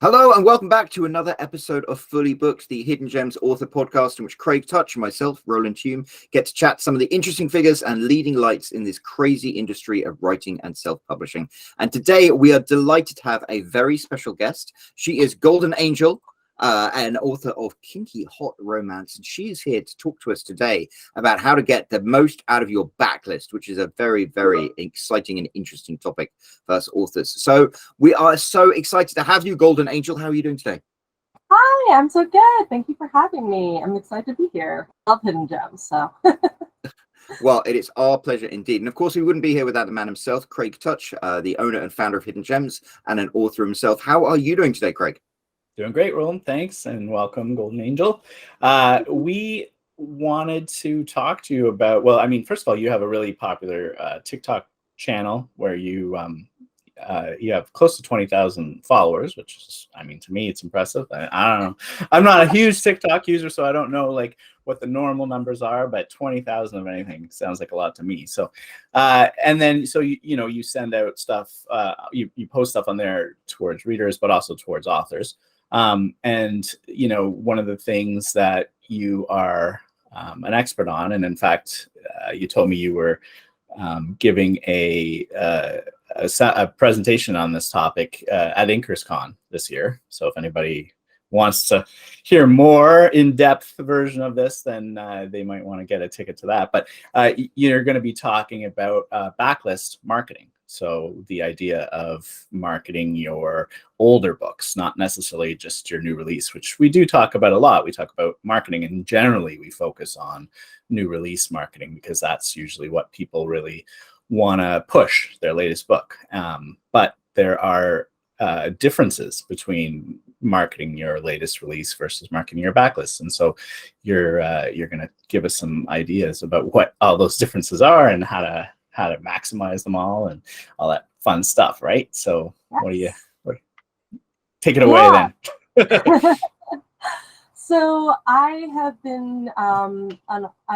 Hello and welcome back to another episode of Fully Booked, the Hidden Gems author podcast in which Craig Touch and myself, Roland Hume, get to chat some of the interesting figures and leading lights in this crazy industry of writing and self-publishing. And today we are delighted to have a very special guest. She is Golden Angel, an author of Kinky Hot Romance, and she is here to talk to us today about how to get the most out of your backlist, which is a very, very exciting and interesting topic for us authors. So we are so excited to have you, Golden Angel. How are you doing today? Hi, I'm so good. Thank you for having me. I'm excited to be here. I love hidden gems, so. Well, it is our pleasure indeed. And of course, we wouldn't be here without the man himself, Craig Touch, the owner and founder of Hidden Gems and an author himself. How are you doing today, Craig? Doing great, Roland. Thanks, and welcome, Golden Angel. We wanted to talk to you about, well, I mean, first of all, you have a really popular TikTok channel where you have close to 20,000 followers, which is, I mean, to me, it's impressive. I don't know. I'm not a huge TikTok user, so I don't know like what the normal numbers are, but 20,000 of anything sounds like a lot to me. So, and then, so, you send out stuff, you post stuff on there towards readers, but also towards authors. And, one of the things that you are an expert on, and in fact, you told me you were giving a presentation on this topic at InkersCon this year. So if anybody wants to hear more in-depth version of this, then they might want to get a ticket to that. But you're going to be talking about backlist marketing. So the idea of marketing your older books, not necessarily just your new release, which we do talk about a lot. We talk about marketing, and generally we focus on new release marketing because that's usually what people really want to push, their latest book. But there are differences between marketing your latest release versus marketing your backlist. And so you're going to give us some ideas about what all those differences are and how to maximize them all and all that fun stuff, right? So yes. Take it away then. So I have been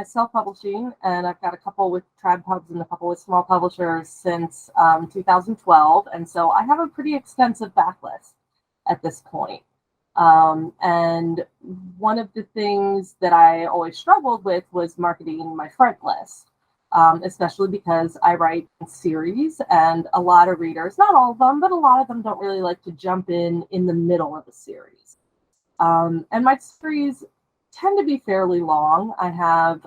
self-publishing, and I've got a couple with Trad Pubs and a couple with small publishers since 2012. And so I have a pretty extensive backlist at this point. And one of the things that I always struggled with was marketing my front list. Especially because I write in series, and a lot of readers, not all of them, but a lot of them don't really like to jump in the middle of a series. And my series tend to be fairly long. I have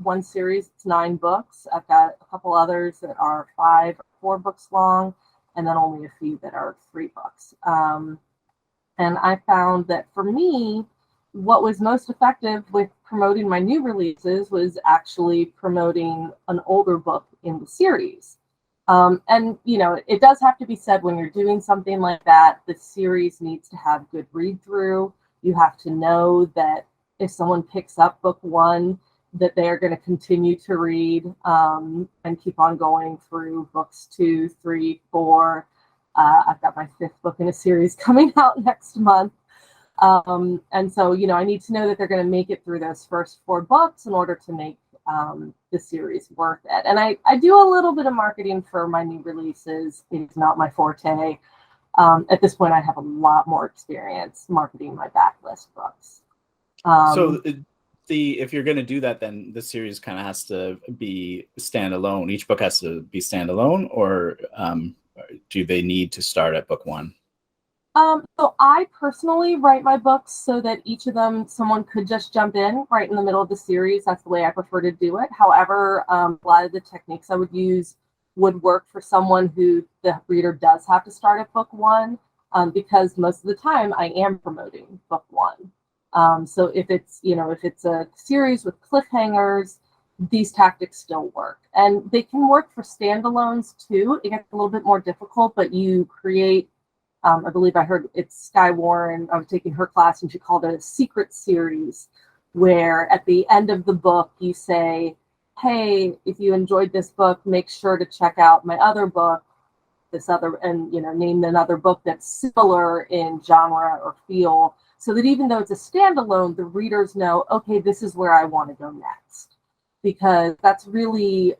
one series, it's 9 books. I've got a couple others that are 5 or 4 books long, and then only a few that are 3 books. And I found that for me, what was most effective with promoting my new releases was actually promoting an older book in the series. And, it does have to be said when you're doing something like that, the series needs to have good read through. You have to know that if someone picks up book 1, that they are going to continue to read and keep on going through books 2, 3, 4. I've got my 5th book in a series coming out next month. And so, I need to know that they're going to make it through those first 4 books in order to make the series worth it. And I do a little bit of marketing for my new releases. It's not my forte. At this point, I have a lot more experience marketing my backlist books. So if you're going to do that, then the series kind of has to be standalone. Each book has to be standalone, or do they need to start at book 1? So I personally write my books so that each of them, someone could just jump in right in the middle of the series. That's the way I prefer to do it. However, a lot of the techniques I would use would work for someone who the reader does have to start at book 1, because most of the time I am promoting book 1. So if it's a series with cliffhangers, these tactics still work. And they can work for standalones too. It gets a little bit more difficult, but you create I believe I heard it's Sky Warren. I was taking her class, and she called it a secret series, where at the end of the book you say, "Hey, if you enjoyed this book, make sure to check out my other book, and name another book that's similar in genre or feel," so that even though it's a standalone, the readers know, okay, this is where I want to go next, because that's really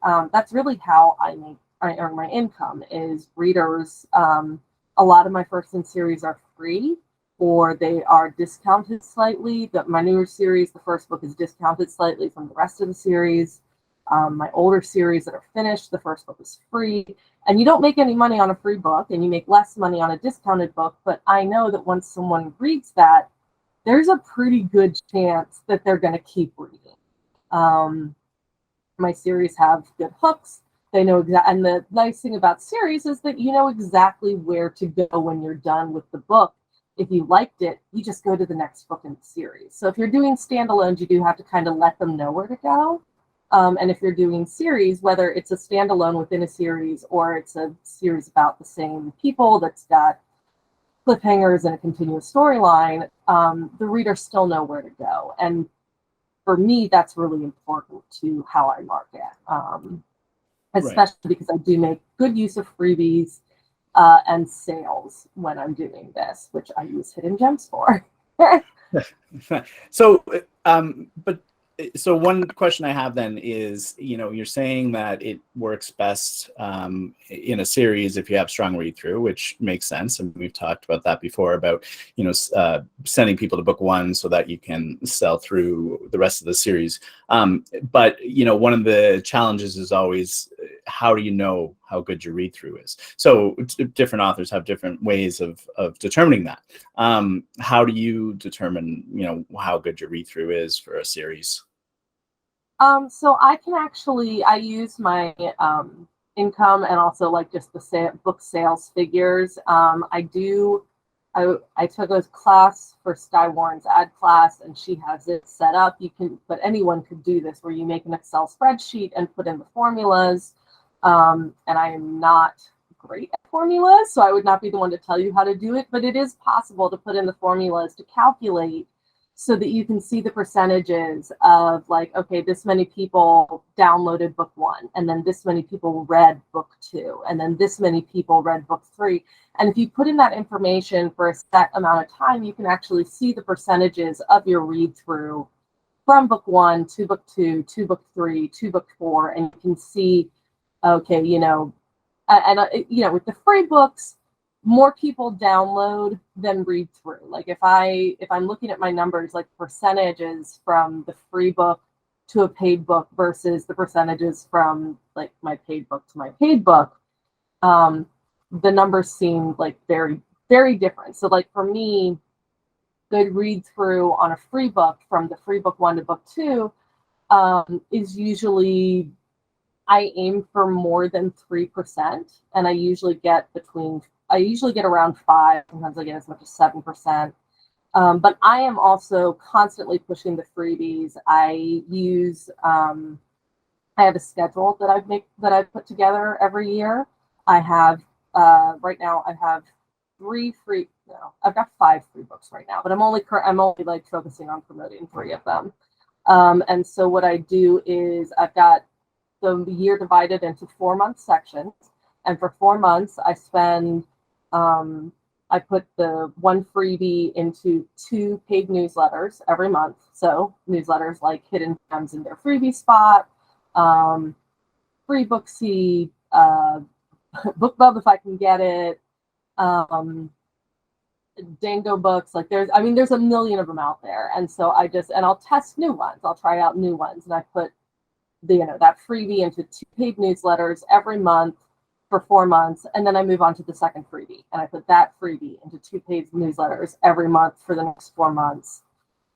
how I earn my income is readers. A lot of my first in series are free, or they are discounted slightly. My newer series, the first book is discounted slightly from the rest of the series. My older series that are finished, the first book is free. And you don't make any money on a free book, and you make less money on a discounted book. But I know that once someone reads that, there's a pretty good chance that they're going to keep reading. My series have good hooks. They know exactly, and the nice thing about series is that you know exactly where to go when you're done with the book. If you liked it, you just go to the next book in the series. So if you're doing standalones, you do have to kind of let them know where to go. And if you're doing series, whether it's a standalone within a series or it's a series about the same people that's got cliffhangers and a continuous storyline, the readers still know where to go. And for me, that's really important to how I market, especially because I do make good use of freebies and sales when I'm doing this, which I use Hidden Gems for. So, so one question I have then is, you're saying that it works best in a series if you have strong read through, which makes sense. And we've talked about that before about, sending people to book one so that you can sell through the rest of the series. But, one of the challenges is always, how do you know how good your read through is? So different authors have different ways of determining that. How do you determine, how good your read through is for a series? So I use my income and also like just the book sales figures. I took a class for Sky Warren's ad class, and she has it set up. But anyone could do this, where you make an Excel spreadsheet and put in the formulas. And I am not great at formulas, so I would not be the one to tell you how to do it, but it is possible to put in the formulas to calculate so that you can see the percentages of like, okay, this many people downloaded book one, and then this many people read book two, and then this many people read book three. And if you put in that information for a set amount of time, you can actually see the percentages of your read through from book one to book two to book three to book four, and you can see, okay, with the free books, more people download than read through. Like if I'm looking at my numbers, like percentages from the free book to a paid book versus the percentages from like my paid book to my paid book, the numbers seem like very, very different. So like for me, good read through on a free book from the free book one to book two is usually, I aim for more than 3%, and I usually get around 5%. Sometimes I get as much as 7%. But I am also constantly pushing the freebies. I have a schedule that I put together every year. I have right now I have I've got 5 free books right now, but I'm only like focusing on promoting 3 of them. And so what I do is I've got the year divided into 4-month sections, and for 4 months I spend I put the one freebie into 2 paid newsletters every month. So newsletters like Hidden Gems in their freebie spot, Free Booksy, BookBub if I can get it, Dango Books. Like there's a million of them out there, and so I'll test new ones. I'll try out new ones, and I put that freebie into 2 paid newsletters every month for 4 months, and then I move on to the second freebie, and I put that freebie into 2 paid newsletters every month for the next 4 months,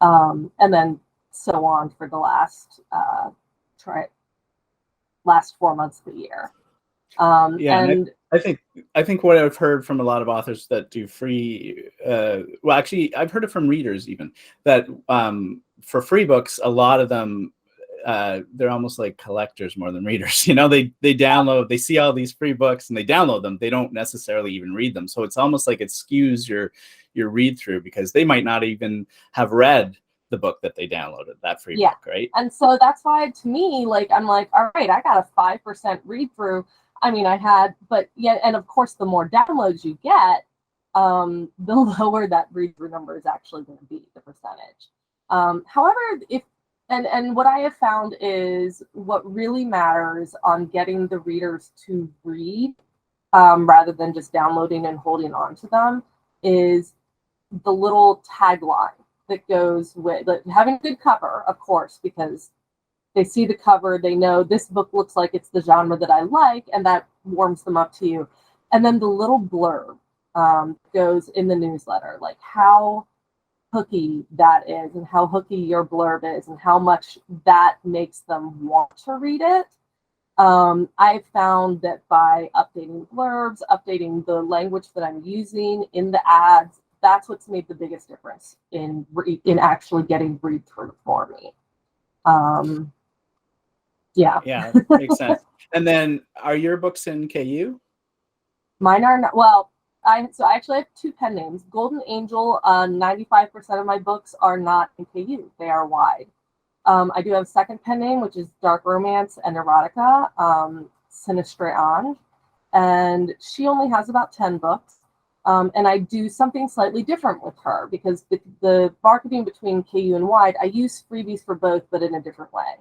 and then so on for the last 4 months of the year. And I think what I've heard from a lot of authors that do free, well, actually, I've heard it from readers even, that for free books, a lot of them, they're almost like collectors more than readers. They download, they see all these free books and they download them. They don't necessarily even read them. So it's almost like it skews your read through, because they might not even have read the book that they downloaded, that free book, right? And so that's why, to me, like, I'm like, all right, I got a 5% read through. I mean, and of course, the more downloads you get, the lower that read through number is actually going to be, the percentage. However, and what I have found is what really matters on getting the readers to read rather than just downloading and holding on to them, is the little tagline that goes with having a good cover, of course, because they see the cover, they know this book looks like it's the genre that I like, and that warms them up to you. And then the little blurb goes in the newsletter, like how hooky that is and how hooky your blurb is and how much that makes them want to read it. I've found that by updating blurbs, updating the language that I'm using in the ads, that's what's made the biggest difference in actually getting read through for me. Yeah, makes sense. And then are your books in KU? Mine are not. Well, I actually have two pen names. Golden Angel, 95% of my books are not in KU. They are wide. I do have a second pen name, which is Dark Romance and Erotica, Sinistre Ange, and she only has about 10 books. And I do something slightly different with her because the marketing between KU and wide, I use freebies for both, but in a different way.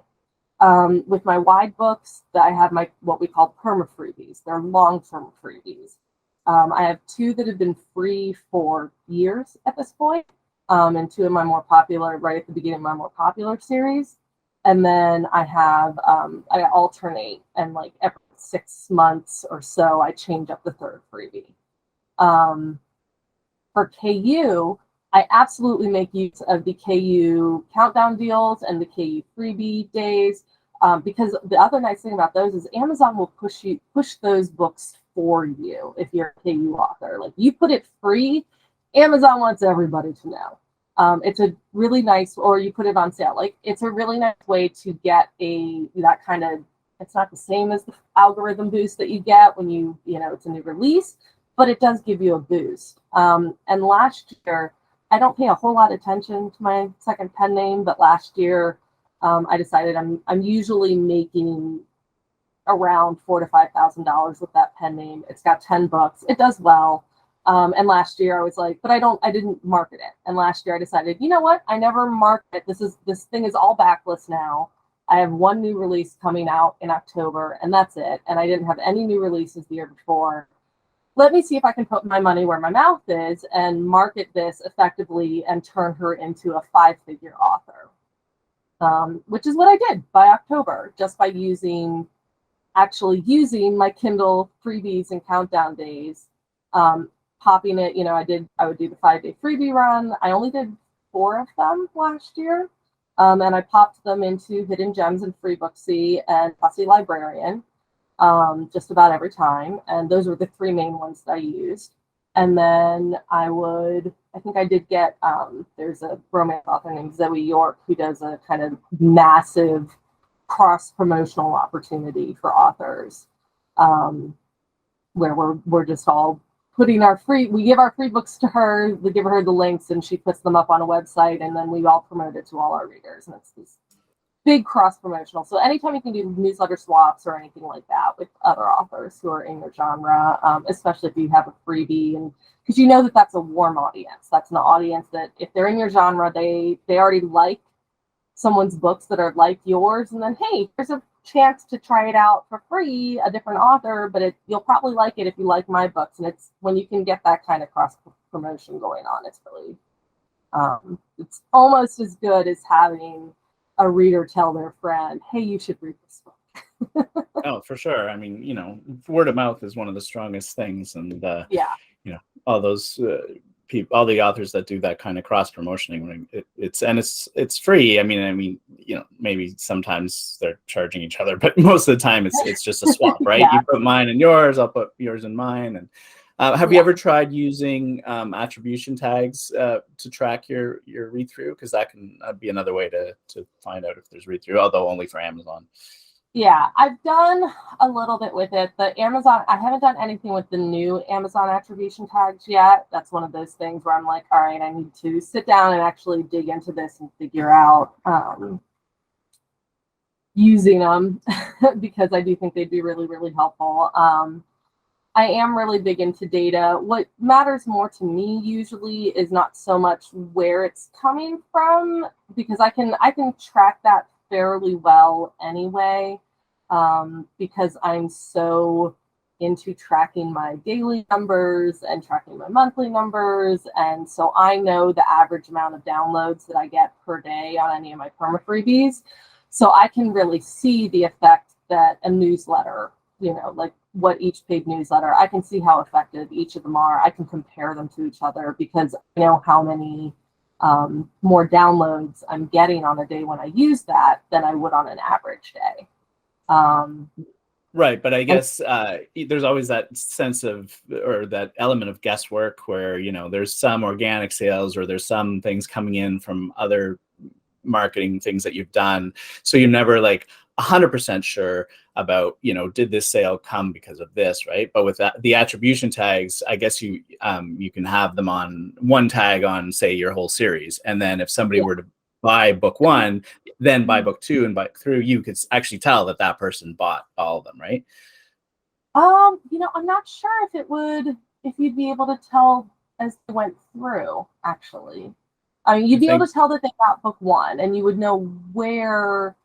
With my wide books, I have what we call perma freebies. They're long-term freebies. I have two that have been free for years at this point, and two of my more popular, right at the beginning of my more popular series. And then I have, I alternate, and like every 6 months or so, I change up the third freebie. For KU, I absolutely make use of the KU countdown deals and the KU freebie days, because the other nice thing about those is Amazon will push those books for you if you're a KU author. Like you put it free, Amazon wants everybody to know. It's a really nice, or you put it on sale. Like it's a really nice way to get that kind of. It's not the same as the algorithm boost that you get when it's a new release, but it does give you a boost. And last year, I don't pay a whole lot of attention to my second pen name, but last year I decided I'm usually making around $4,000 to $5,000 with that pen name. It's got 10 books. It does well. And last year I was like, but I didn't market it. And last year I decided, you know what? I never market it. This thing is all backlist now. I have one new release coming out in October, and that's it. And I didn't have any new releases the year before. Let me see if I can put my money where my mouth is and market this effectively and turn her into a 5-figure author, which is what I did by October, just by actually using my Kindle freebies and countdown days, popping it. I would do the 5-day freebie run. I only did 4 of them last year, and I popped them into Hidden Gems and Freebooksy and Fussy Librarian. Just about every time. And those were the 3 main ones that I used. And then I think I did get, there's a romance author named Zoe York who does a kind of massive cross-promotional opportunity for authors, where we're just all putting we give our free books to her, we give her the links, and she puts them up on a website, and then we all promote it to all our readers. And it's this big cross promotional. So anytime you can do newsletter swaps or anything like that with other authors who are in your genre, especially if you have a freebie, and because you know that's a warm audience. That's an audience that if they're in your genre, they already like someone's books that are like yours. And then, hey, there's a chance to try it out for free, a different author, but you'll probably like it if you like my books. And it's when you can get that kind of cross promotion going on, it's really, it's almost as good as having a reader tell their friend, hey, you should read this book. Oh, for sure. I mean, word of mouth is one of the strongest things. And, all those people, all the authors that do that kind of cross promotioning, it's free. I mean, maybe sometimes they're charging each other, but most of the time it's just a swap, right? Yeah. You put mine in yours, I'll put yours in mine. And have you ever tried using attribution tags to track your read through? Because that can be another way to find out if there's read through, although only for Amazon. Yeah, I've done a little bit with it. I haven't done anything with the new Amazon attribution tags yet. That's one of those things where I'm like, all right, I need to sit down and actually dig into this and figure out using them because I do think they'd be really, really helpful. I am really big into data. What matters more to me usually is not so much where it's coming from, because I can track that fairly well anyway, because I'm so into tracking my daily numbers and tracking my monthly numbers. And so I know the average amount of downloads that I get per day on any of my perma freebies. So I can really see the effect that a newsletter, like what each paid newsletter, I can see how effective each of them are. I can compare them to each other because I know how many more downloads I'm getting on a day when I use that than I would on an average day. Right, but I guess there's always that sense of, or that element of guesswork where, there's some organic sales or there's some things coming in from other marketing things that you've done. So you're never like 100% sure about, did this sale come because of this, right? But with the attribution tags, I guess you can have them on one tag on, say, your whole series. And then if somebody were to buy book one, then buy book two and buy through, you could actually tell that person bought all of them, right? I'm not sure if you'd be able to tell as they went through, actually. I mean, you'd be able to tell that they got book one, and you would know where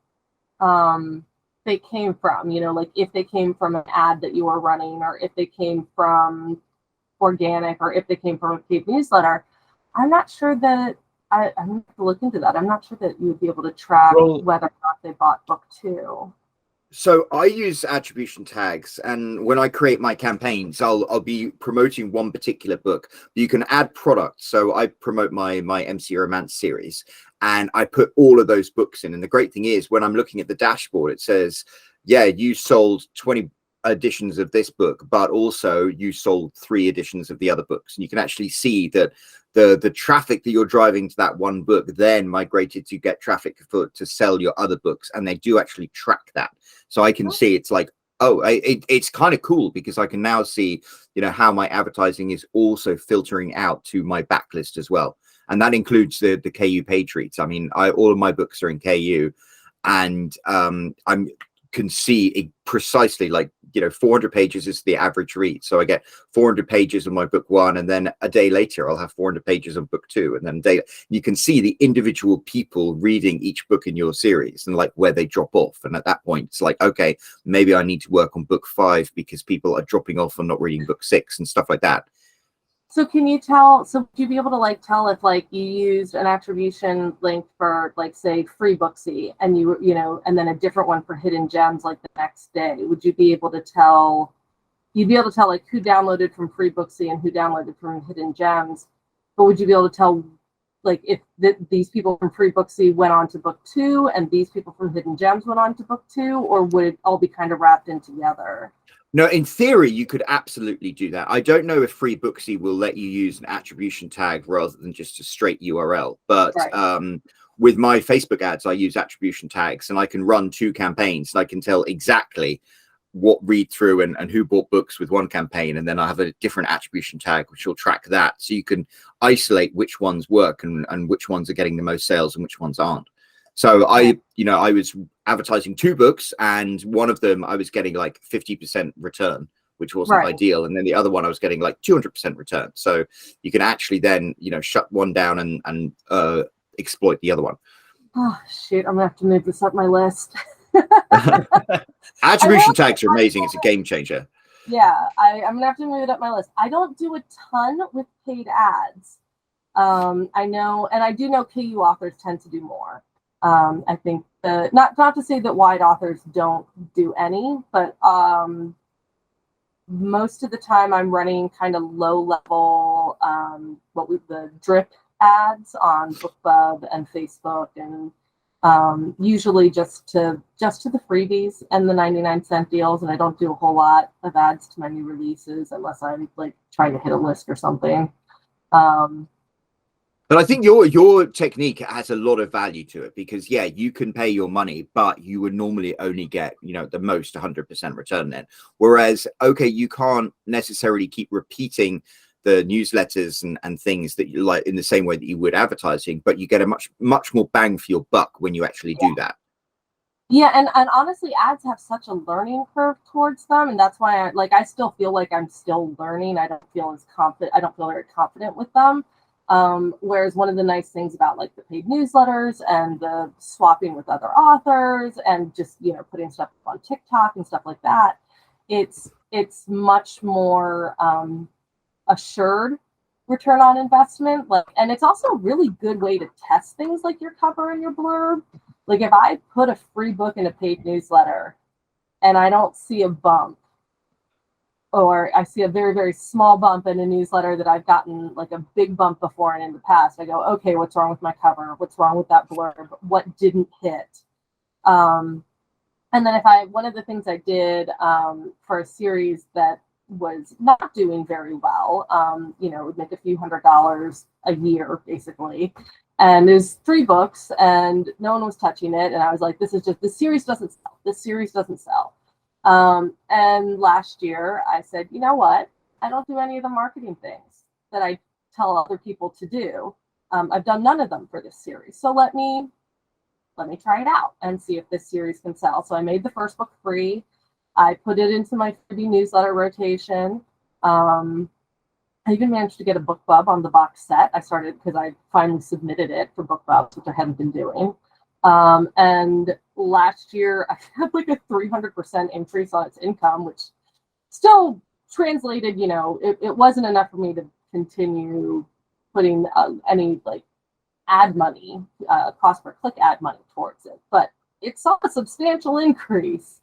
they came from, like if they came from an ad that you were running, or if they came from organic, or if they came from a paid newsletter. I'm not sure that I'm going to look into that. I'm not sure that you would be able to track whether or not they bought book two. So I use attribution tags, and when I create my campaigns, I'll be promoting one particular book. You can add products. So I promote my MC Romance series, and I put all of those books in. And the great thing is, when I'm looking at the dashboard, it says, yeah, you sold 20 editions of this book, but also you sold 3 editions of the other books. And you can actually see that the traffic that you're driving to that one book then migrated to get traffic to sell your other books, and they do actually track that. So I can see it's like, it's kind of cool because I can now see, how my advertising is also filtering out to my backlist as well. And that includes the KU page reads. I mean, all of my books are in KU, and I can see precisely, like, 400 pages is the average read. So I get 400 pages of my book one, and then a day later I'll have 400 pages of book two, and then you can see the individual people reading each book in your series and like where they drop off. And at that point, it's like, okay, maybe I need to work on book 5 because people are dropping off and not reading book 6 and stuff like that. So can you tell, would you be able to like tell if like you used an attribution link for like, say, free Booksy, and and then a different one for hidden gems like the next day? Would you be able to tell, like who downloaded from free Booksy and who downloaded from hidden gems? But would you be able to tell like if these people from free Booksy went on to book 2 and these people from hidden gems went on to book 2, or would it all be kind of wrapped in together? No, in theory, you could absolutely do that. I don't know if free Booksy will let you use an attribution tag rather than just a straight URL. But with my Facebook ads, I use attribution tags, and I can run 2 campaigns, and I can tell exactly what read through and who bought books with one campaign. And then I have a different attribution tag, which will track that. So you can isolate which ones work and which ones are getting the most sales and which ones aren't. So I was advertising 2 books, and one of them I was getting like 50% return, which wasn't ideal. And then the other one I was getting like 200% return. So you can actually then, shut one down and exploit the other one. Oh, shoot. I'm going to have to move this up my list. Attribution tags are amazing. It's a game changer. Yeah, I'm going to have to move it up my list. I don't do a ton with paid ads. I know, and I do know KU authors tend to do more. I think not to say that wide authors don't do any, but most of the time I'm running kind of low level, the drip ads on BookBub and Facebook, and usually just to the freebies and the 99-cent deals. And I don't do a whole lot of ads to my new releases unless I'm like trying to hit a list or something. But I think your technique has a lot of value to it because, yeah, you can pay your money, but you would normally only get, the most 100% return then. Whereas, okay, you can't necessarily keep repeating the newsletters and things that you like in the same way that you would advertising, but you get a much more bang for your buck when you actually do that. Yeah, and honestly, ads have such a learning curve towards them, and that's why I still feel like I'm still learning. I don't feel very confident with them. Whereas one of the nice things about like the paid newsletters and the swapping with other authors and just, putting stuff on TikTok and stuff like that it's much more assured return on investment. Like, and it's also a really good way to test things like your cover and your blurb. Like if I put a free book in a paid newsletter and I don't see a bump, or I see a very, very small bump in a newsletter that I've gotten like a big bump before and in the past, I go, okay, what's wrong with my cover? What's wrong with that blurb? What didn't hit? And then one of the things I did for a series that was not doing very well, it would make a few $100s a year, basically. And there's 3 books and no one was touching it. And I was like, this series doesn't sell. This series doesn't sell. And last year I said, you know what? I don't do any of the marketing things that I tell other people to do. I've done none of them for this series. So let me try it out and see if this series can sell. So I made the first book free. I put it into my freebie newsletter rotation. I even managed to get a book club on the box set. I started because I finally submitted it for book clubs, which I hadn't been doing. And last year I had like a 300% increase on its income, which still translated, it wasn't enough for me to continue putting any like ad money, cost per click ad money towards it. But it saw a substantial increase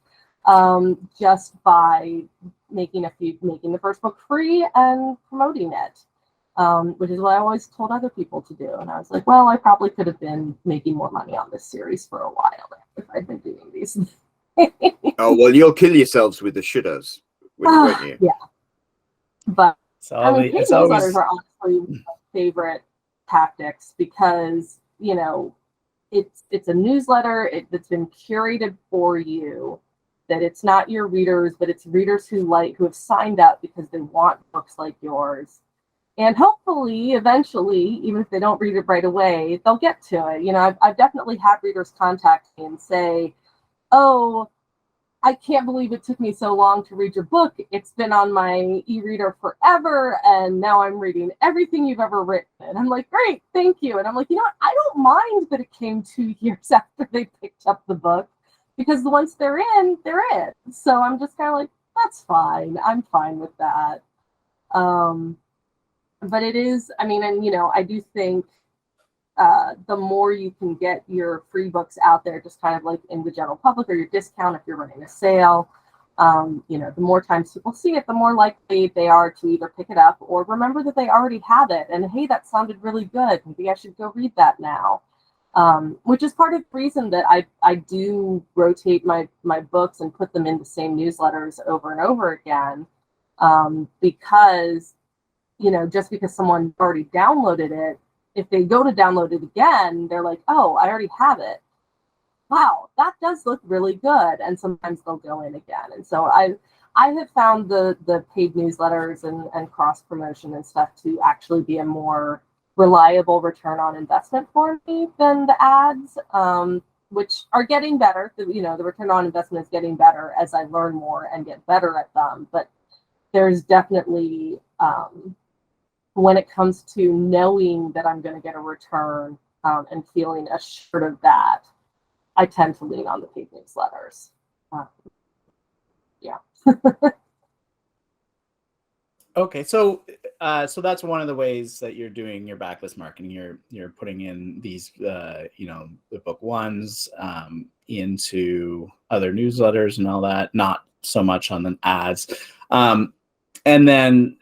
just by making the first book free and promoting it. Which is what I always told other people to do. And I was like, well, I probably could have been making more money on this series for a while if I'd been doing these. Oh, well, you'll kill yourselves with the shouldas, won't you? Yeah. But paid newsletters are honestly my favorite tactics because, it's a newsletter that's been curated for you, that it's not your readers, but it's readers who have signed up because they want books like yours. And hopefully, eventually, even if they don't read it right away, they'll get to it. I've definitely had readers contact me and say, oh, I can't believe it took me so long to read your book. It's been on my e-reader forever, and now I'm reading everything you've ever written. And I'm like, great, thank you. And I'm like, what? I don't mind that it came 2 years after they picked up the book, because once they're in, they're in. So I'm just kind of like, that's fine. I'm fine with that. But it is, I do think the more you can get your free books out there, just kind of like in the general public or your discount if you're running a sale, the more times people see it, the more likely they are to either pick it up or remember that they already have it. And hey, that sounded really good. Maybe I should go read that now. Which is part of the reason that I do rotate my books and put them in the same newsletters over and over again, because just because someone already downloaded it, if they go to download it again, they're like, oh, I already have it. Wow, that does look really good. And sometimes they'll go in again. And so I have found the paid newsletters and cross promotion and stuff to actually be a more reliable return on investment for me than the ads, which are getting better. The return on investment is getting better as I learn more and get better at them. But there's definitely, when it comes to knowing that I'm going to get a return and feeling assured of that, I tend to lean on the paid newsletters. Yeah. Okay, so that's one of the ways that you're doing your backlist marketing. You're putting in these, the book ones into other newsletters and all that. Not so much on the ads, and then.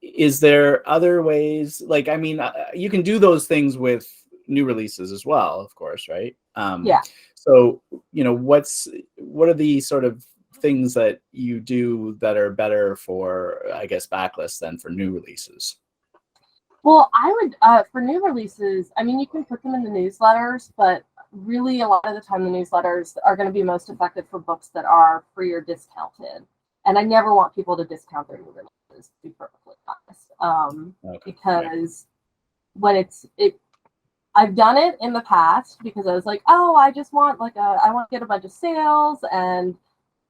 Is there other ways? Like, you can do those things with new releases as well, of course, right? Yeah. So, what are the sort of things that you do that are better for, I guess, backlist than for new releases? Well, I would, for new releases, you can put them in the newsletters, but really a lot of the time the newsletters are going to be most effective for books that are free or discounted. And I never want people to discount their new releases, to be perfectly honest. Because when I've done it in the past because I was like, oh, I just want I want to get a bunch of sales. And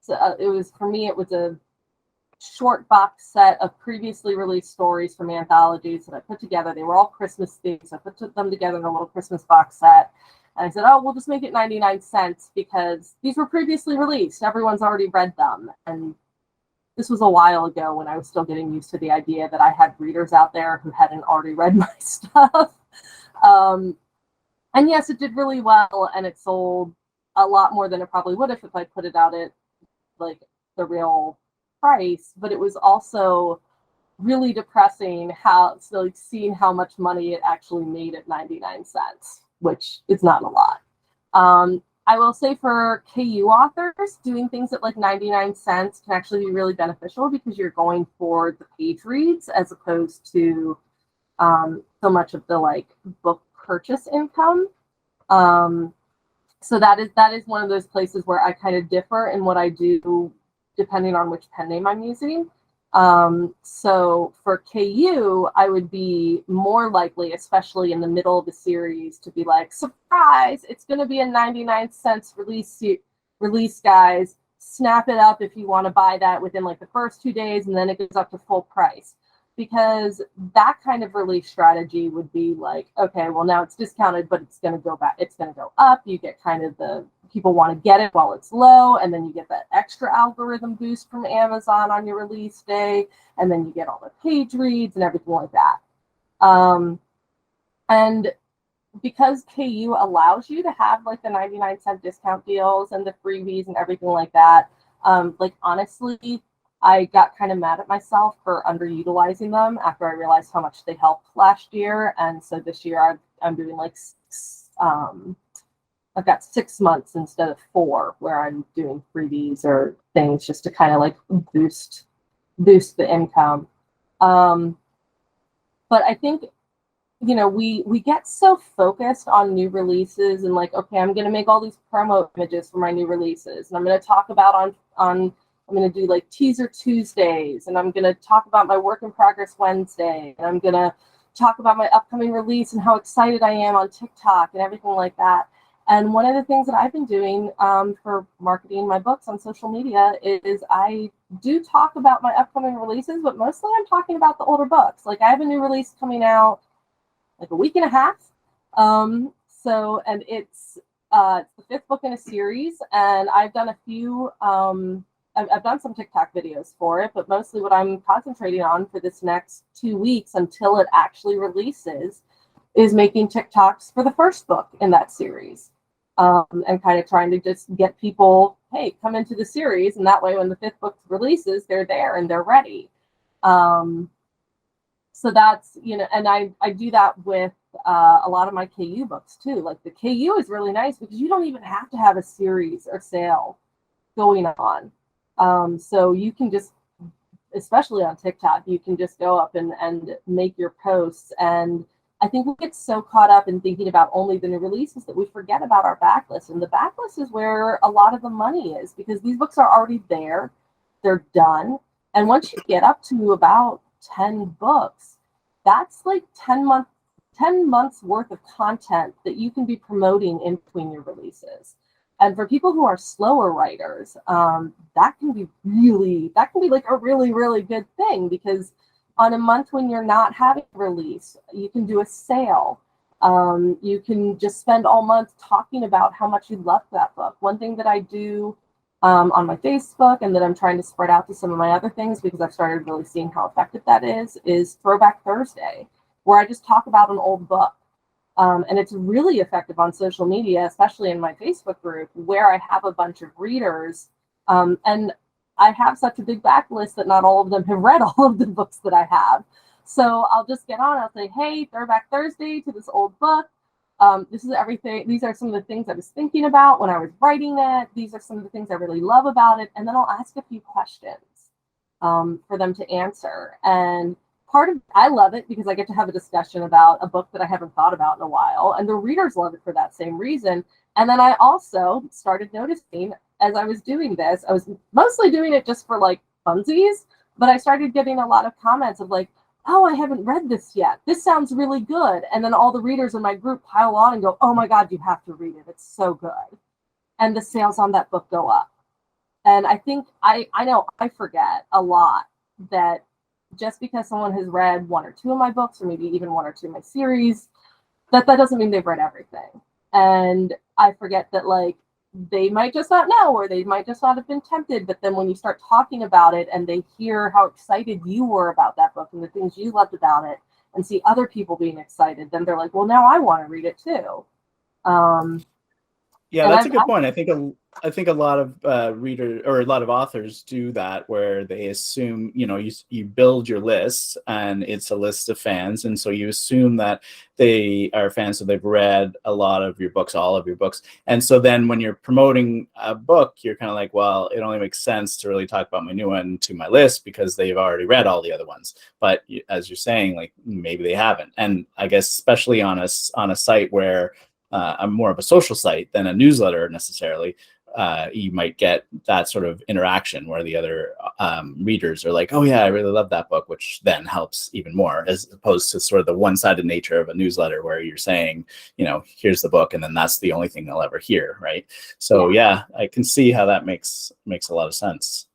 so, it was a short box set of previously released stories from anthologies that I put together. They were all Christmas themed, so I put them together in a little Christmas box set. And I said, oh, we'll just make it 99 cents because these were previously released. Everyone's already read them. And this was a while ago when I was still getting used to the idea that I had readers out there who hadn't already read my stuff. And yes, it did really well, and it sold a lot more than it probably would have if I put it out at like the real price. But it was also really depressing seeing how much money it actually made at 99 cents, which is not a lot. I will say for KU authors, doing things at like 99 cents can actually be really beneficial because you're going for the page reads as opposed to so much of the like book purchase income. So that is one of those places where I kind of differ in what I do depending on which pen name I'm using. So for KU, I would be more likely, especially in the middle of the series, to be like, surprise, it's going to be a 99 cents release, guys. Snap it up if you want to buy that within like the first 2 days, and then it goes up to full price. Because that kind of release strategy would be like, okay, well, now it's discounted, but it's going to go back. It's going to go up. You get kind of the people want to get it while it's low. And then you get that extra algorithm boost from Amazon on your release day. And then you get all the page reads and everything like that. And because KU allows you to have like the 99-cent discount deals and the freebies and everything like that, like honestly, I got kind of mad at myself for underutilizing them after I realized how much they helped last year. And so this year I'm doing like I've got 6 months instead of 4 where I'm doing freebies or things just to kind of like boost the income. But I think, you know, we get so focused on new releases and like, okay, I'm going to make all these promo images for my new releases. And I'm going to talk about I'm going to do like teaser Tuesdays, and I'm going to talk about my work in progress Wednesday, and I'm going to talk about my upcoming release and how excited I am on TikTok and everything like that. And one of the things that I've been doing for marketing my books on social media is I do talk about my upcoming releases, but mostly I'm talking about the older books. Like I have a new release coming out like a week and a half. And it's the 5th book in a series, and I've done a few I've done some TikTok videos for it, but mostly what I'm concentrating on for this next 2 weeks until it actually releases is making TikToks for the first book in that series. And kind of trying to just get people, hey, come into the series. And that way, when the 5th book releases, they're there and they're ready. So that's, you know, and I do that with a lot of my KU books too. Like the KU is really nice because you don't even have to have a series or sale going on. So you can just, especially on TikTok, you can just go up and make your posts. And I think we get so caught up in thinking about only the new releases that we forget about our backlist. And the backlist is where a lot of the money is because these books are already there. They're done. And once you get up to about 10 books, that's like 10 months worth of content that you can be promoting in between your releases. And for people who are slower writers, that can be like a really, really good thing because on a month when you're not having a release, you can do a sale. You can just spend all month talking about how much you love that book. One thing that I do on my Facebook and that I'm trying to spread out to some of my other things because I've started really seeing how effective that is Throwback Thursday, where I just talk about an old book. And it's really effective on social media, especially in my Facebook group, where I have a bunch of readers. And I have such a big backlist that not all of them have read all of the books that I have. So I'll just get on. I'll say, hey, Throwback Thursday to this old book. This is everything. These are some of the things I was thinking about when I was writing it. These are some of the things I really love about it. And then I'll ask a few questions for them to answer. And I love it because I get to have a discussion about a book that I haven't thought about in a while, and the readers love it for that same reason. And then I also started noticing as I was doing this, I was mostly doing it just for like funsies, but I started getting a lot of comments of like, oh, I haven't read this yet. This sounds really good. And then all the readers in my group pile on and go, oh my God, you have to read it. It's so good. And the sales on that book go up. And I think I know I forget a lot that just because someone has read 1 or 2 of my books, or maybe even 1 or 2 of my series, that doesn't mean they've read everything. And I forget that like they might just not know, or they might just not have been tempted. But then when you start talking about it and they hear how excited you were about that book and the things you loved about it, and see other people being excited, then they're like, well, now I want to read it too. Yeah, that's a good point. I think a lot of readers or a lot of authors do that, where they assume, you build your list and it's a list of fans, and so you assume that they are fans, so they've read a lot of your books, all of your books, and so then when you're promoting a book, you're kind of like, well, it only makes sense to really talk about my new one to my list because they've already read all the other ones. But as you're saying, like, maybe they haven't, and I guess especially on a site where I'm more of a social site than a newsletter necessarily, you might get that sort of interaction where the other readers are like, oh yeah, I really love that book, which then helps even more, as opposed to sort of the one-sided nature of a newsletter where you're saying, here's the book, and then that's the only thing they'll ever hear, right? So yeah, I can see how that makes a lot of sense.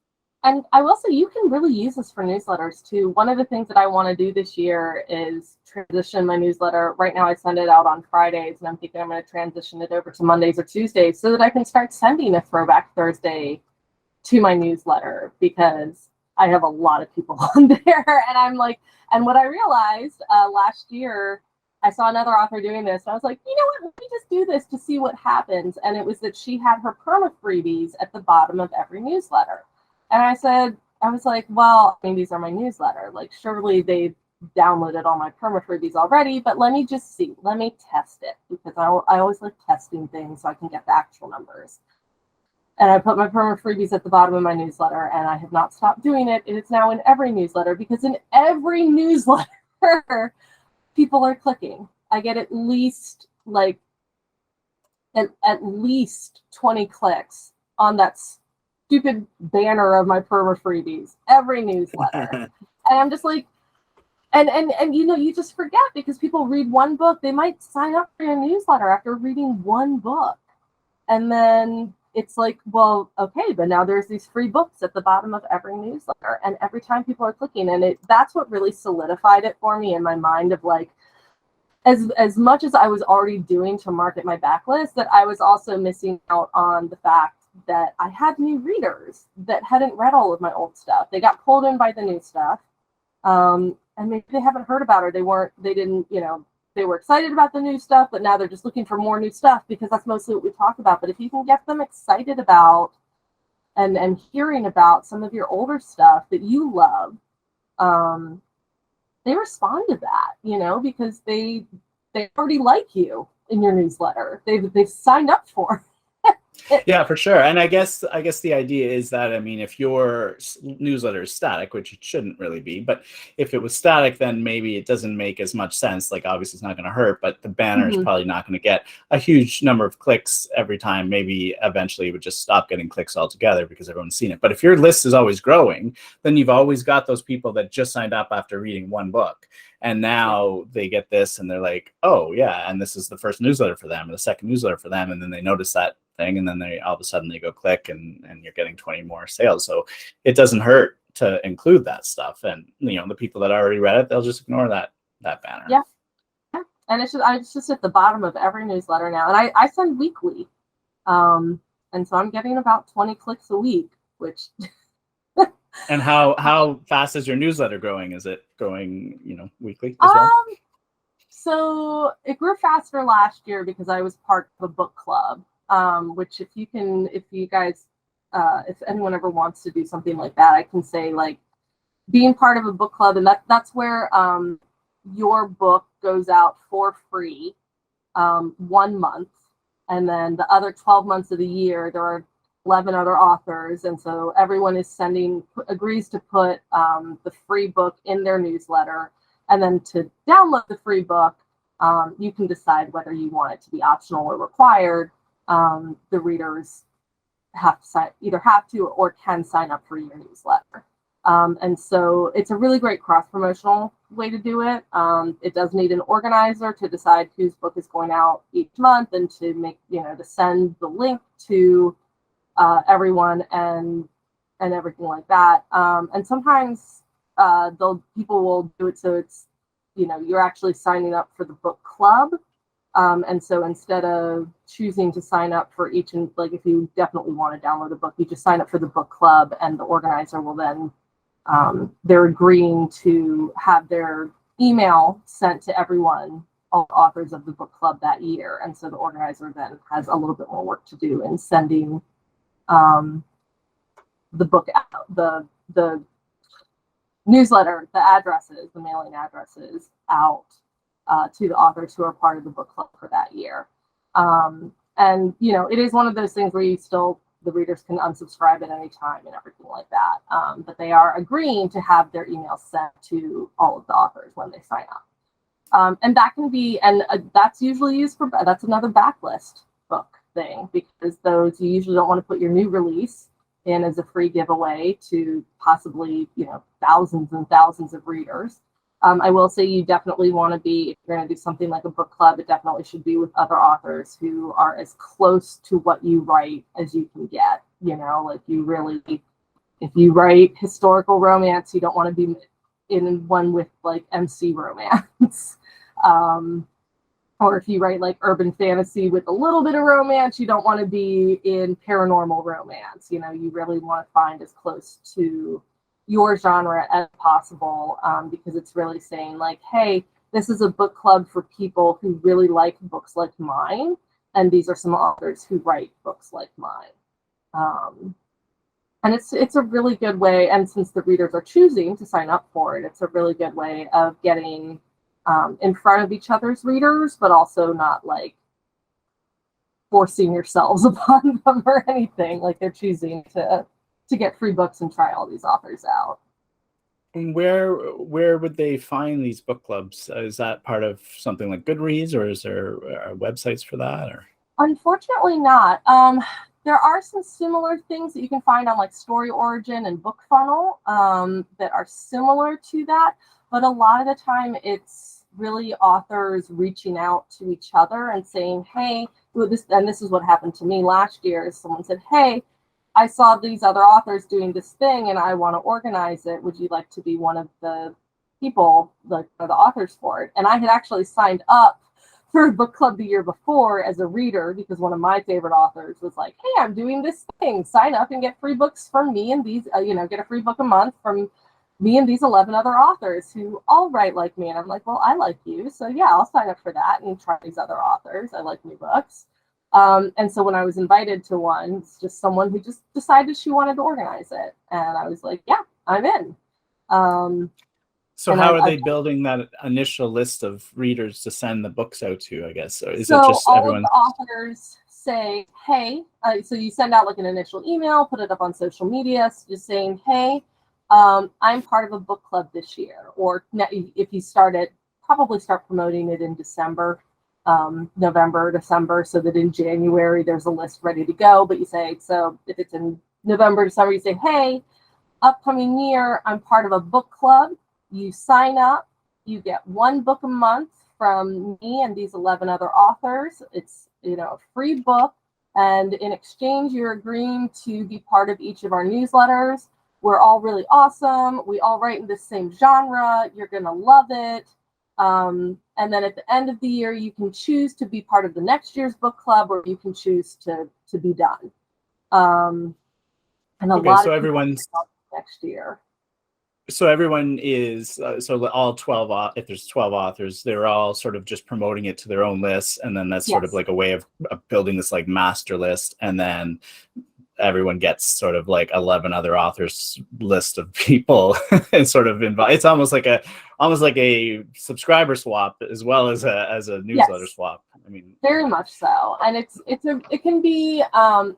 And I will say, you can really use this for newsletters too. One of the things that I want to do this year is transition my newsletter. Right now I send it out on Fridays, and I'm thinking I'm going to transition it over to Mondays or Tuesdays so that I can start sending a Throwback Thursday to my newsletter, because I have a lot of people on there. And I'm like, and what I realized last year, I saw another author doing this, and I was like, you know what, let me just do this to see what happens. And it was that she had her perma freebies at the bottom of every newsletter. And I was like, well, I mean, these are my newsletter. Like, surely they've downloaded all my perma freebies already, but let me just see. Let me test it, because I always like testing things so I can get the actual numbers. And I put my perma freebies at the bottom of my newsletter, and I have not stopped doing it. It's now in every newsletter, because in every newsletter, people are clicking. I get at least at least 20 clicks on that stupid banner of my perma freebies every newsletter. And I'm just like, and you just forget, because people read one book, they might sign up for your newsletter after reading one book, and then it's like, well, okay, but now there's these free books at the bottom of every newsletter, and every time people are clicking, and that's what really solidified it for me in my mind, of like, as much as I was already doing to market my backlist, that I was also missing out on the fact that I had new readers that hadn't read all of my old stuff. They got pulled in by the new stuff, and maybe they haven't heard about it. They were excited about the new stuff, but now they're just looking for more new stuff, because that's mostly what we talk about. But if you can get them excited about and hearing about some of your older stuff that you love, they respond to that, because they already like you in your newsletter. They've signed up for it. Yeah, for sure. And I guess the idea is that, I mean, if your newsletter is static, which it shouldn't really be, but if it was static, then maybe it doesn't make as much sense. Like, obviously it's not going to hurt, but the banner is probably not going to get a huge number of clicks every time. Maybe eventually it would just stop getting clicks altogether because everyone's seen it. But if your list is always growing, then you've always got those people that just signed up after reading one book. And now they get this and they're like, oh yeah, and this is the first newsletter for them, or the second newsletter for them. And then they notice that thing, and then they all of a sudden they go click, and you're getting 20 more sales. So it doesn't hurt to include that stuff. And the people that already read it, they'll just ignore that banner. Yeah. And it's just at the bottom of every newsletter now. And I send weekly. And so I'm getting about 20 clicks a week, which And how fast is your newsletter growing? Is it growing, weekly as well? So it grew faster last year because I was part of a book club. Which if anyone ever wants to do something like that, I can say, like, being part of a book club, and that's where your book goes out for free 1 month, and then the other 12 months of the year there are 11 other authors, and so everyone agrees to put the free book in their newsletter, and then to download the free book, you can decide whether you want it to be optional or required. The readers either have to or can sign up for your newsletter. And so it's a really great cross-promotional way to do it. It does need an organizer to decide whose book is going out each month, and to make, to send the link to everyone and everything like that. And sometimes people will do it so it's, you're actually signing up for the book club, And so instead of choosing to sign up for each, and like if you definitely want to download a book, you just sign up for the book club, and the organizer will then, they're agreeing to have their email sent to everyone, all the authors of the book club that year. And so the organizer then has a little bit more work to do in sending the book out, the newsletter, the addresses, the mailing addresses out to the authors who are part of the book club for that year. And, you know, it is one of those things where the readers can unsubscribe at any time and everything like that. But they are agreeing to have their emails sent to all of the authors when they sign up. And that can be, and that's usually used for, that's another backlist book thing, because those, you usually don't want to put your new release in as a free giveaway to possibly, you know, thousands and thousands of readers. I will say you definitely want to be, if you're going to do something like a book club, it definitely should be with other authors who are as close to what you write as you can get. You know, like you really, if you write historical romance, you don't want to be in one with like MC romance. Or if you write like urban fantasy with a little bit of romance, you don't want to be in paranormal romance. You know, you really want to find as close to your genre as possible, because it's really saying like, hey, this is a book club for people who really like books like mine, and these are some authors who write books like mine. And it's a really good way, and since the readers are choosing to sign up for it, it's a really good way of getting in front of each other's readers, but also not like forcing yourselves upon them or anything. Like they're choosing to get free books and try all these authors out. And where would they find these book clubs? Is that part of something like Goodreads, or is there websites for that? Or Unfortunately not. There are some similar things that you can find on like Story Origin and Book Funnel that are similar to that, but a lot of the time it's really authors reaching out to each other and saying, hey, this is what happened to me last year, is someone said, hey, I saw these other authors doing this thing and I want to organize it. Would you like to be one of the people, like the authors for it? And I had actually signed up for a book club the year before as a reader, because one of my favorite authors was like, hey, I'm doing this thing, sign up and get free books from me and these, get a free book a month from me and these 11 other authors who all write like me. And I'm like, well, I like you, so yeah, I'll sign up for that and try these other authors. I like new books. And so when I was invited to one, it's just someone who just decided she wanted to organize it. And I was like, yeah, I'm in. So how are they building that initial list of readers to send the books out to, I guess? Or is it just all everyone? Of the authors say, hey, so you send out like an initial email, put it up on social media, just saying, hey, I'm part of a book club this year. Or if you probably start promoting it in December. November, December, so that in January there's a list ready to go. But you say, so if it's in November, December, you say, hey, upcoming year, I'm part of a book club. You sign up, you get one book a month from me and these 11 other authors. It's, a free book. And in exchange, you're agreeing to be part of each of our newsletters. We're all really awesome. We all write in the same genre. You're going to love it. And then at the end of the year, you can choose to be part of the next year's book club, or you can choose to be done. And lot of everyone's next year. So everyone is so all 12. If there's 12 authors, they're all sort of just promoting it to their own lists, and then that's sort of like a way of building this like master list, and then everyone gets sort of like 11 other authors list of people and sort of invite. It's almost like a subscriber swap as well as a newsletter swap. I mean, very much so. And it can be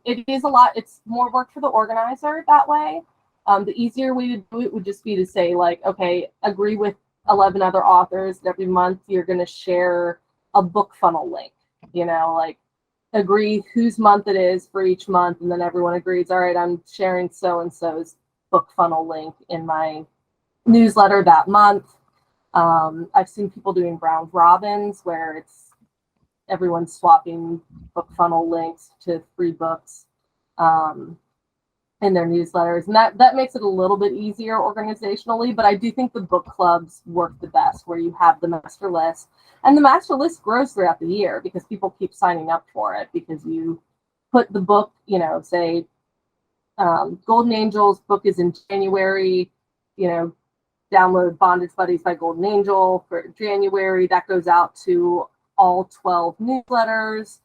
it is a lot. It's more work for the organizer that way. The easier way to do it would just be to say like, okay, agree with 11 other authors that every month you're going to share a book funnel link, like agree whose month it is for each month, and then everyone agrees, all right, I'm sharing so-and-so's book funnel link in my newsletter that month. I've seen people doing round robins where it's everyone's swapping book funnel links to free books. And in their newsletters, and that makes it a little bit easier organizationally. But I do think the book clubs work the best, where you have the master list, and the master list grows throughout the year because people keep signing up for it, because you put the book, you know, say Golden Angels book is in January, you know, download Bondage Buddies by Golden Angel for January. That goes out to all 12 newsletters,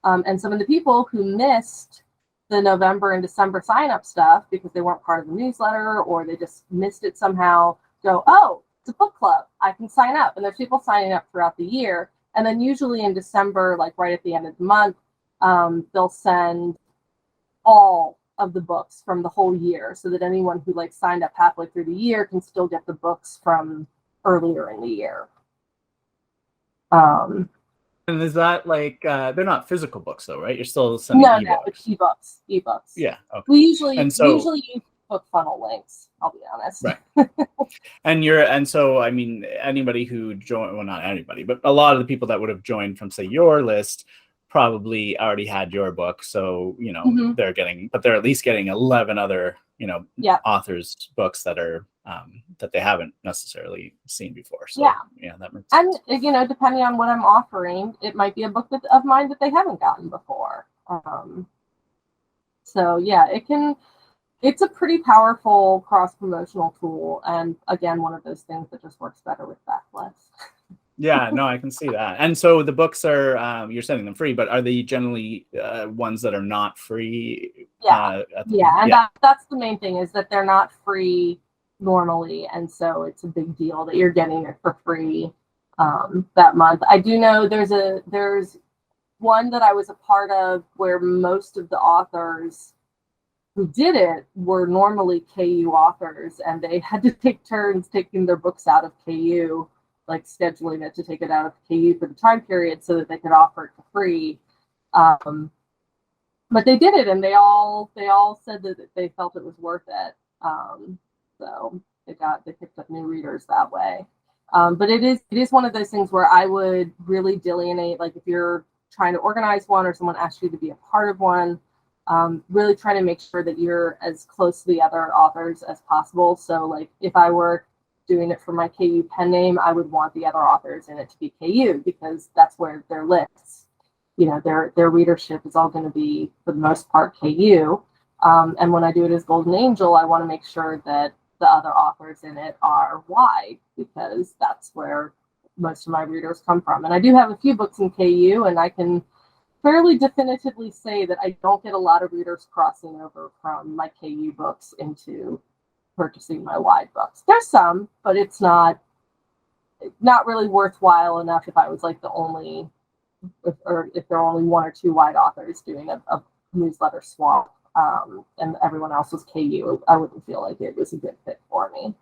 and some of the people who missed the November and December sign-up stuff because they weren't part of the newsletter, or they just missed it somehow, go, oh, it's a book club, I can sign up. And there's people signing up throughout the year. And then usually in December, like right at the end of the month, they'll send all of the books from the whole year, so that anyone who like signed up halfway through the year can still get the books from earlier in the year. And is that like they're not physical books though, right? You're still sending ebooks. No, it's ebooks. Yeah. Okay. We usually and so, use book funnel links, I'll be honest. Right. And so I mean, anybody who joined, well, not anybody, but a lot of the people that would have joined from say your list probably already had your book, so you know they're at least getting 11 other authors' books that are that they haven't necessarily seen before. So yeah, that makes sense. And you know, depending on what I'm offering, it might be a book of mine that they haven't gotten before. So yeah, it's a pretty powerful cross-promotional tool, and again, one of those things that just works better with Backlist. Yeah, no, I can see that. And so the books are, you're sending them free, but are they generally ones that are not free? That's the main thing, is that they're not free normally. And so it's a big deal that you're getting it for free that month. I do know there's one that I was a part of where most of the authors who did it were normally KU authors, and they had to take turns taking their books out of KU, like scheduling it to take it out of KU for the time period so that they could offer it for free. But they did it, and they all said that they felt it was worth it. So they picked up new readers that way. But it is one of those things where I would really delineate, like if you're trying to organize one or someone asks you to be a part of one, really try to make sure that you're as close to the other authors as possible. So like if I were doing it for my KU pen name, I would want the other authors in it to be KU, because that's where their lists, you know, their readership is all going to be, for the most part, KU. And when I do it as Golden Angel, I want to make sure that the other authors in it are wide, because that's where most of my readers come from. And I do have a few books in KU, and I can fairly definitively say that I don't get a lot of readers crossing over from my KU books into purchasing my wide books. There's some, but it's not really worthwhile enough if I was like the only, or if there are only one or two wide authors doing a newsletter swap, and everyone else was KU. I wouldn't feel like it was a good fit for me.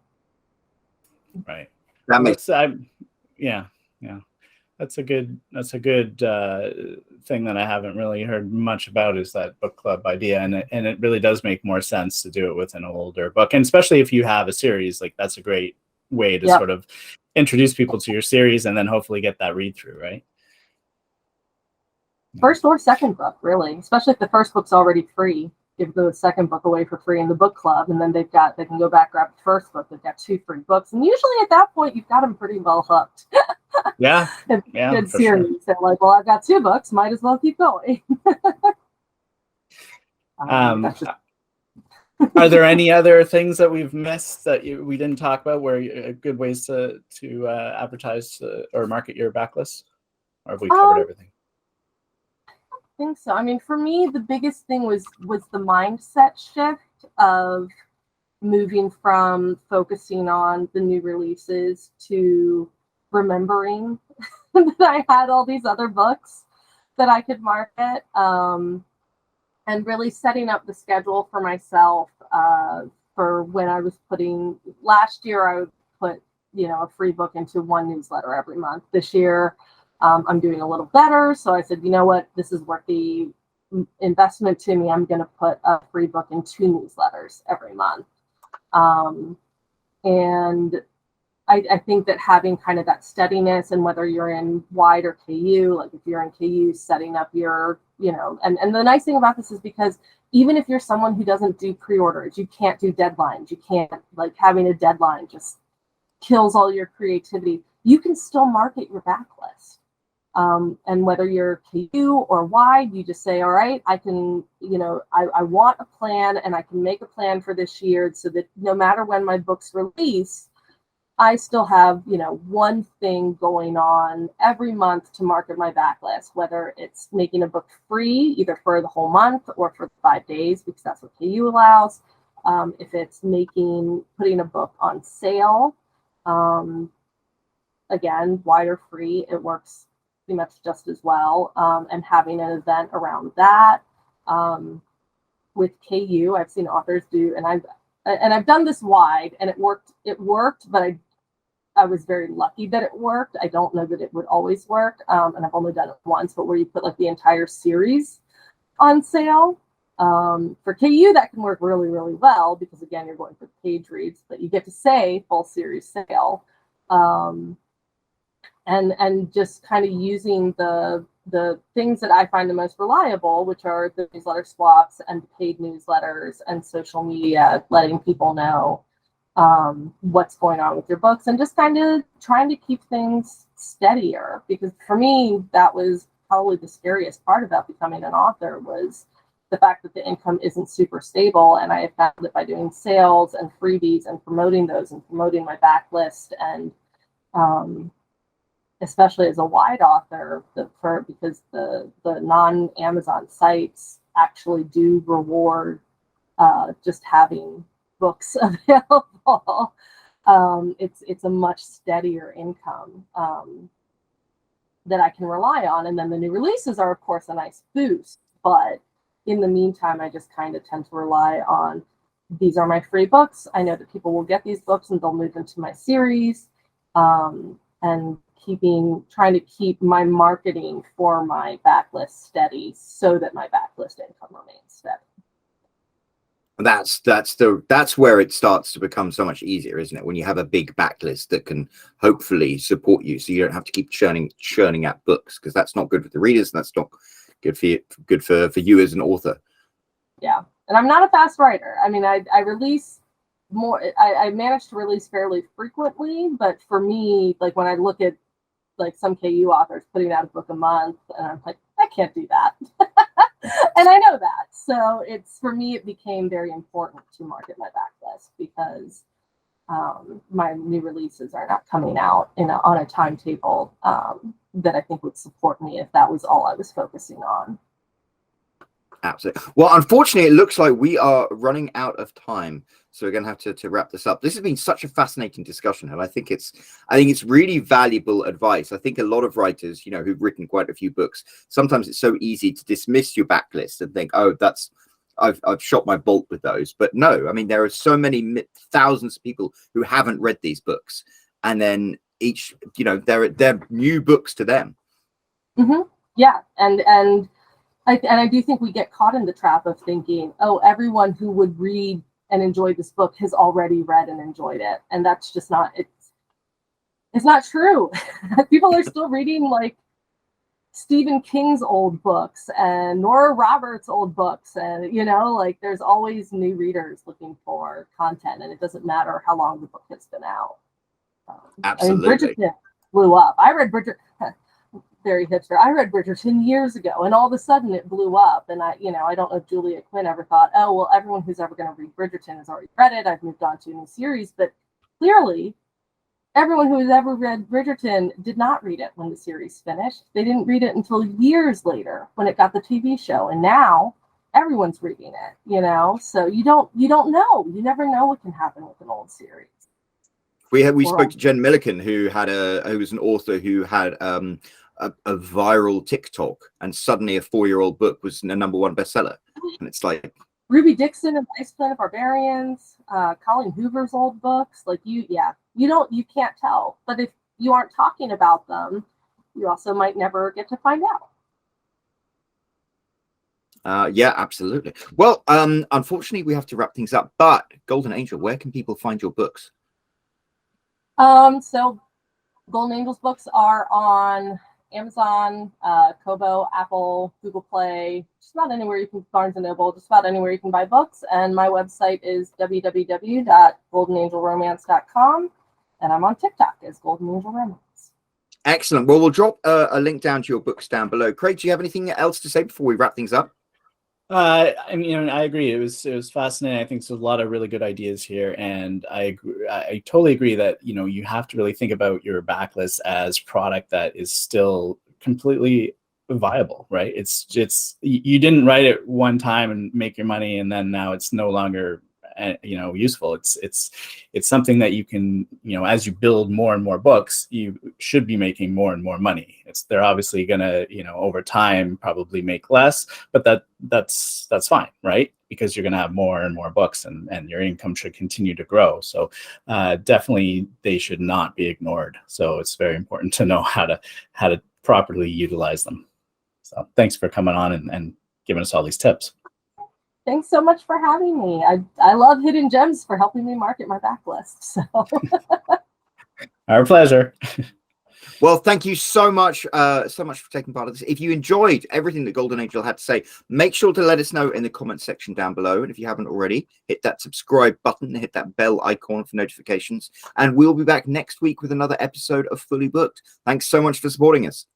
Right. That makes yeah. That's a good thing that I haven't really heard much about, is that book club idea, and it really does make more sense to do it with an older book, and especially if you have a series, like that's a great way to sort of introduce people to your series and then hopefully get that read through, right? First or second book, really, especially if the first book's already free. Give the second book away for free in the book club, and then they can go back, grab the first book. They've got 2 free books, and usually at that point you've got them pretty well hooked. Yeah, good series. Sure. They're like, well, I've got 2 books, might as well keep going. Are there any other things that we've missed that we didn't talk about, where good ways to advertise or market your backlist, or have we covered everything? I think so. I mean, for me, the biggest thing was the mindset shift of moving from focusing on the new releases to remembering that I had all these other books that I could market, and really setting up the schedule for myself for when I was putting, last year I would put, you know, a free book into one newsletter every month. This year I'm doing a little better, so I said, you know what, this is worth the investment to me. I'm going to put a free book in 2 newsletters every month. And I think that having kind of that steadiness, and whether you're in wide or KU, like if you're in KU, setting up your, and the nice thing about this is because even if you're someone who doesn't do pre-orders, you can't do deadlines. You can't, like, having a deadline just kills all your creativity. You can still market your backlist. And whether you're KU or wide, you just say, all right, I can, I want a plan, and I can make a plan for this year so that no matter when my book's release, I still have, one thing going on every month to market my backlist, whether it's making a book free, either for the whole month or for 5 days, because that's what KU allows. If it's putting a book on sale, again, wide or free, it works pretty much just as well. And having an event around that. With KU, I've seen authors do, and I've done this wide, and it worked, but I was very lucky that it worked. I don't know that it would always work. And I've only done it once, but where you put like the entire series on sale. For KU, that can work really, really well, because again, you're going for page reads, but you get to say full series sale. And just kind of using the things that I find the most reliable, which are the newsletter swaps and paid newsletters and social media, letting people know what's going on with your books, and just kind of trying to keep things steadier. Because for me, that was probably the scariest part about becoming an author, was the fact that the income isn't super stable. And I have found that by doing sales and freebies and promoting those and promoting my backlist, and especially as a wide author, because the non-Amazon sites actually do reward just having books available. It's a much steadier income that I can rely on. And then the new releases are, of course, a nice boost. But in the meantime, I just kind of tend to rely on, these are my free books. I know that people will get these books and they'll move into my series. And trying to keep my marketing for my backlist steady, so that my backlist income remains steady. That's where it starts to become so much easier, isn't it? When you have a big backlist that can hopefully support you, so you don't have to keep churning out books, because that's not good for the readers, and that's not good for you as an author. Yeah, and I'm not a fast writer. I mean, I release more. I manage to release fairly frequently, but for me, like when I look at like some KU authors putting out a book a month, and I'm like, I can't do that. And I know that. So for me, it became very important to market my backlist, because my new releases are not coming out on a timetable that I think would support me if that was all I was focusing on. Absolutely. Well, unfortunately, it looks like we are running out of time, so we're going to have to wrap this up. This has been such a fascinating discussion, and I think it's really valuable advice. I think a lot of writers, who've written quite a few books, sometimes it's so easy to dismiss your backlist and think, oh, I've shot my bolt with those. But no, I mean, there are so many thousands of people who haven't read these books, and then each, they're new books to them. Mm-hmm. Yeah, and I do think we get caught in the trap of thinking, oh, everyone who would read and enjoy this book has already read and enjoyed it. And that's just it's not true. People are still reading like Stephen King's old books and Nora Roberts' old books. And, like there's always new readers looking for content, and it doesn't matter how long the book has been out. Absolutely. I mean, Bridgerton blew up. I read Bridgerton. Very hipster. I read Bridgerton years ago, and all of a sudden it blew up. And I don't know if Julia Quinn ever thought, oh, well, everyone who's ever going to read Bridgerton has already read it. I've moved on to a new series. But clearly, everyone who has ever read Bridgerton did not read it when the series finished. They didn't read it until years later when it got the TV show. And now everyone's reading it, So you don't know. You never know what can happen with an old series. We spoke to Jen Milliken, who was an author who had a viral TikTok, and suddenly a 4-year-old book was a #1 bestseller. And it's like Ruby Dixon and Ice Planet Barbarians, Colleen Hoover's old books. Like you can't tell. But if you aren't talking about them, you also might never get to find out. Yeah, absolutely. Well, unfortunately, we have to wrap things up. But Golden Angel, where can people find your books? So Golden Angels books are on Amazon, Kobo, Apple, Google Play, just about anywhere you can, Barnes & Noble, just about anywhere you can buy books. And my website is www.goldenangelromance.com. And I'm on TikTok as Golden Angel Romance. Excellent. Well, we'll drop a link down to your books down below. Craig, do you have anything else to say before we wrap things up? I mean, I agree. It was fascinating. I think there's a lot of really good ideas here, and I totally agree that you have to really think about your backlist as product that is still completely viable, right? It's you didn't write it one time and make your money, and then now it's no longer useful. It's something that you can, as you build more and more books, you should be making more and more money. They're obviously gonna, over time probably make less, but that's fine, right? Because you're gonna have more and more books, and your income should continue to grow. So definitely they should not be ignored. So it's very important to know how to properly utilize them. So thanks for coming on and giving us all these tips. Thanks so much for having me. I love Hidden Gems for helping me market my backlist. So our pleasure. Well, thank you so much for taking part of this. If you enjoyed everything that Golden Angel had to say, make sure to let us know in the comments section down below. And if you haven't already, hit that subscribe button, hit that bell icon for notifications. And we'll be back next week with another episode of Fully Booked. Thanks so much for supporting us.